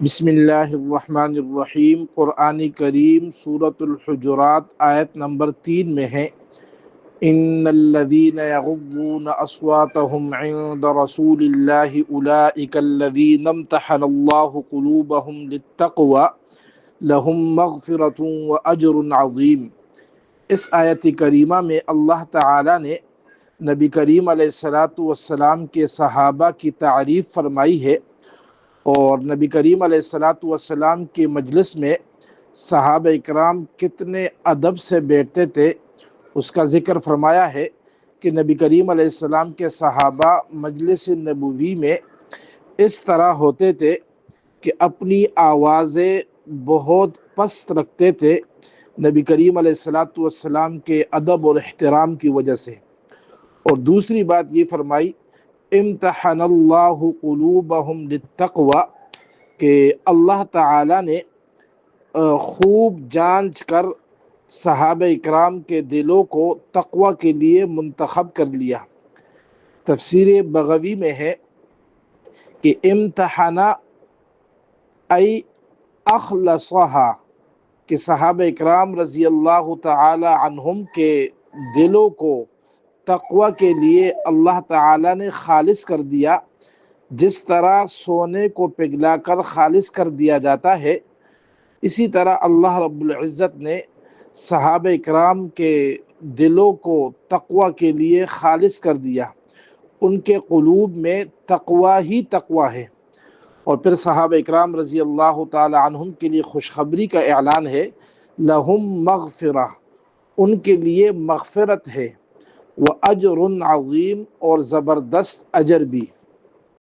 بسم اللہ الرحمن الرحیم۔ قرآن کریم سورۃ الحجرات آیت نمبر 3 میں ہے، ان الذین یغضون اصواتهم عند رسول اللہ اولئک الذین امتحن اللہ قلوبهم للتقوی لہم مغفرۃ واجر عظیم۔ اس آیت کریمہ میں اللہ تعالی نے نبی کریم علیہ السلام کے صحابہ کی تعریف فرمائی ہے، اور نبی کریم علیہ السلام کے مجلس میں صحابہ اکرام کتنے ادب سے بیٹھتے تھے اس کا ذکر فرمایا ہے کہ نبی کریم علیہ السلام کے صحابہ مجلس نبوی میں اس طرح ہوتے تھے کہ اپنی آوازیں بہت پست رکھتے تھے نبی کریم علیہ السلام کے ادب اور احترام کی وجہ سے۔ اور دوسری بات یہ فرمائی، امتحن اللہ قلوبہم للتقوی، کہ اللہ تعالی نے خوب جانچ کر صحابہ اکرام کے دلوں کو تقوی کے لیے منتخب کر لیا۔ تفسیر بغوی میں ہے کہ امتحنا ای اخلصہا، کہ صحابہ اکرام رضی اللہ تعالی عنہم کے دلوں کو تقوی کے لیے اللہ تعالی نے خالص کر دیا، جس طرح سونے کو پگھلا کر خالص کر دیا جاتا ہے، اسی طرح اللہ رب العزت نے صحابہ اکرام کے دلوں کو تقوی کے لیے خالص کر دیا، ان کے قلوب میں تقوی ہی تقوی ہے۔ اور پھر صحابہ اکرام رضی اللہ تعالی عنہم کے لیے خوشخبری کا اعلان ہے، لہم مغفرہ، ان کے لیے مغفرت ہے، وَأَجْرٌ عَظِيمٌ، اور زبردست اجر بھی۔